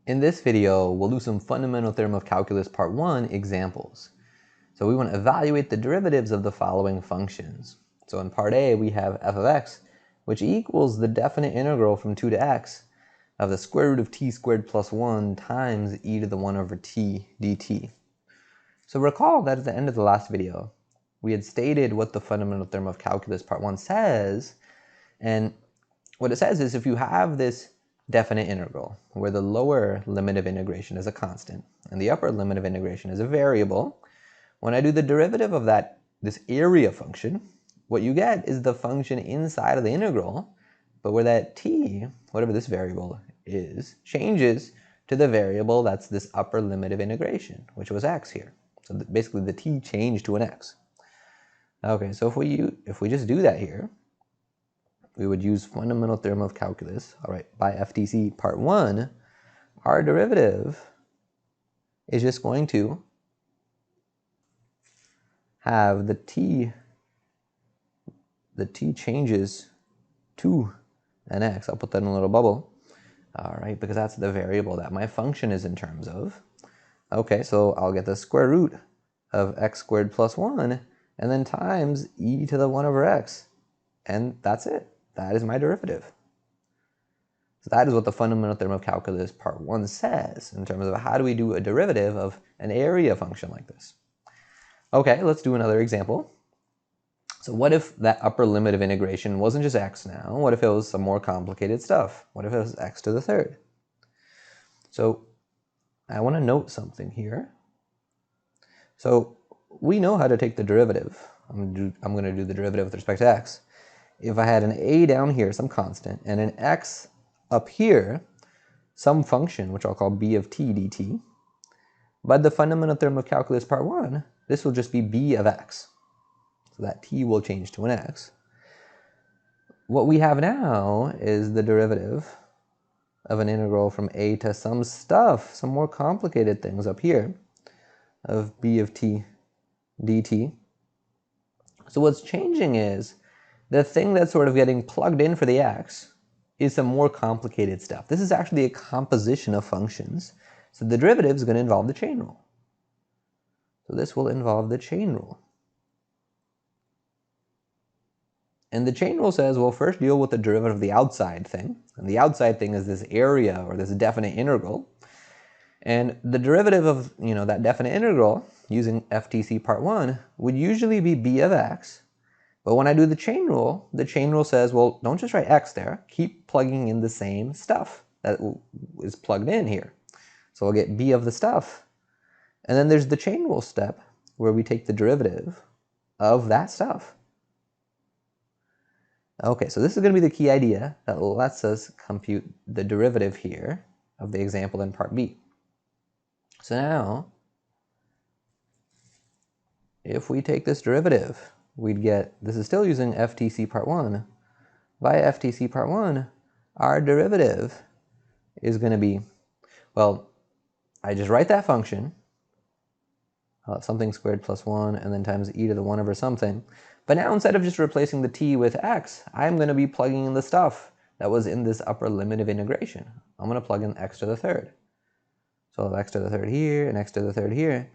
In this video, we'll do some fundamental theorem of calculus part 1 examples. So we want to evaluate the derivatives of the following functions. So in part A, we have f of x, which equals the definite integral from 2 to x of the square root of t squared plus 1 times e to the 1 over t dt. So recall that at the end of the last video, we had stated what the fundamental theorem of calculus part 1 says, and what it says is if you have this definite integral where the lower limit of integration is a constant and the upper limit of integration is a variable, when I do the derivative of this area function, what you get is the function inside of the integral, but where that t, whatever this variable is, changes to the variable that's this upper limit of integration, which was x here. So basically the t changed to an x. Okay, so if we just do that here, we would use fundamental theorem of calculus. All right, by FTC part 1, our derivative is just going to have the t changes to an x. I'll put that in a little bubble. All right, because that's the variable that my function is in terms of. Okay, so I'll get the square root of x squared plus 1 and then times e to the 1 over x. And that's it. That is my derivative. So that is what the fundamental theorem of calculus part 1 says in terms of how do we do a derivative of an area function like this. Okay, let's do another example. So what if that upper limit of integration wasn't just x now? What if it was some more complicated stuff? What if it was x to the third? So I want to note something here. So we know how to take the derivative. I'm going to do the derivative with respect to x. If I had an a down here, some constant, and an x up here, some function, which I'll call b of t dt, by the fundamental theorem of calculus part 1, this will just be b of x. So that t will change to an x. What we have now is the derivative of an integral from a to some stuff, some more complicated things up here, of b of t dt. So what's changing is the thing that's sort of getting plugged in for the x is some more complicated stuff. This is actually a composition of functions. So the derivative is going to involve the chain rule. So this will involve the chain rule. And the chain rule says, well, first deal with the derivative of the outside thing. And the outside thing is this area or this definite integral. And the derivative of that definite integral using FTC part 1 would usually be b of x. But when I do the chain rule says, well, don't just write x there. Keep plugging in the same stuff that is plugged in here. So I'll get b of the stuff. And then there's the chain rule step where we take the derivative of that stuff. Okay, so this is going to be the key idea that lets us compute the derivative here of the example in part B. So now, if we take this derivative, we'd get, this is still using FTC part 1. By FTC part 1, our derivative is going to be, well, I just write that function, something squared plus 1, and then times e to the 1 over something. But now instead of just replacing the t with x, I'm going to be plugging in the stuff that was in this upper limit of integration. I'm going to plug in x to the third. So I'll have x to the third here and x to the third here.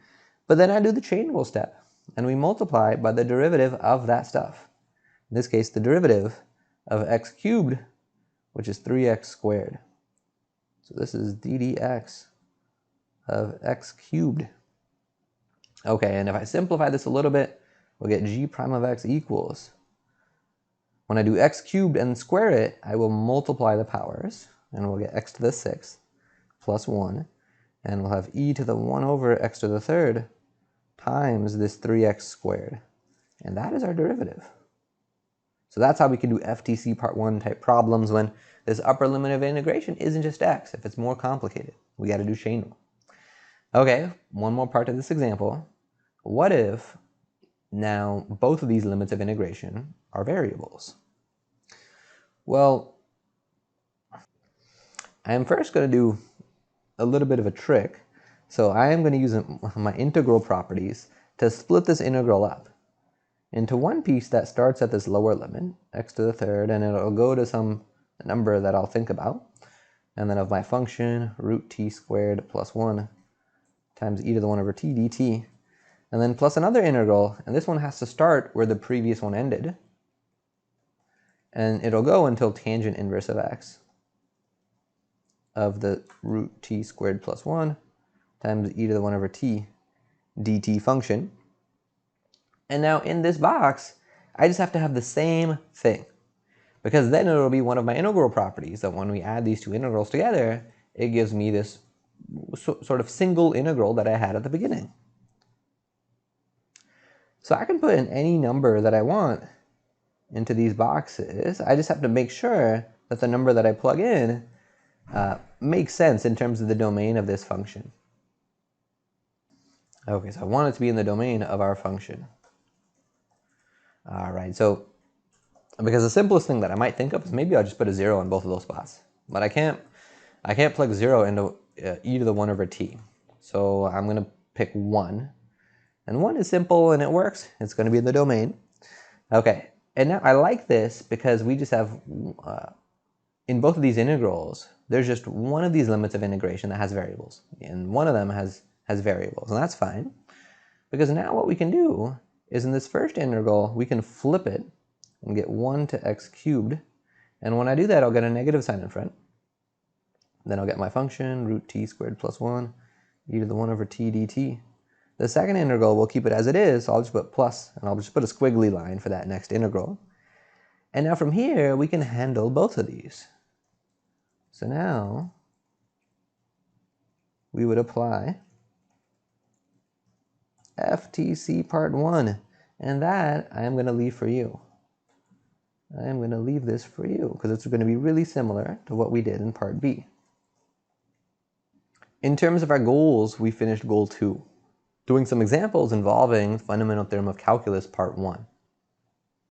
But then I do the chain rule step, and we multiply by the derivative of that stuff. In this case, the derivative of x cubed, which is 3x squared. So this is ddx of x cubed. Okay, and if I simplify this a little bit, we'll get g prime of x equals. When I do x cubed and square it, I will multiply the powers, and we'll get x to the 6th plus 1, and we'll have e to the 1 over x to the third times this 3x squared. And that is our derivative. So that's how we can do FTC part 1 type problems when this upper limit of integration isn't just x. If it's more complicated, we got to do chain rule. Okay, one more part of this example. What if now both of these limits of integration are variables? Well, I am first going to do a little bit of a trick. So I am going to use my integral properties to split this integral up into one piece that starts at this lower limit, x to the third, and it'll go to some number that I'll think about. and then of my function, root t squared plus 1 times e to the 1 over t dt, and then plus another integral, and this one has to start where the previous one ended, and it'll go until tangent inverse of x of the root t squared plus 1 times e to the 1 over t dt function. And now in this box, I just have to have the same thing, because then it'll be one of my integral properties that when we add these two integrals together, it gives me this sort of single integral that I had at the beginning. So I can put in any number that I want into these boxes. I just have to make sure that the number that I plug in makes sense in terms of the domain of this function. Okay, so I want it to be in the domain of our function. All right, so because the simplest thing that I might think of is maybe I'll just put a 0 in both of those spots. But I can't plug 0 into e to the 1 over t. So I'm going to pick 1. And 1 is simple and it works. It's going to be in the domain. Okay, and now I like this because we just have, in both of these integrals, there's just one of these limits of integration that has variables. And one of them has variables, and that's fine. Because now what we can do is in this first integral, we can flip it and get 1 to x cubed. And when I do that, I'll get a negative sign in front. Then I'll get my function, root t squared plus 1, e to the 1 over t dt. The second integral, we'll keep it as it is, so I'll just put plus, and I'll just put a squiggly line for that next integral. And now from here, we can handle both of these. So now, we would apply FTC part 1, and that I am going to leave for you. I am going to leave this for you, because it's going to be really similar to what we did in part B. In terms of our goals, we finished goal 2, doing some examples involving fundamental theorem of calculus part 1.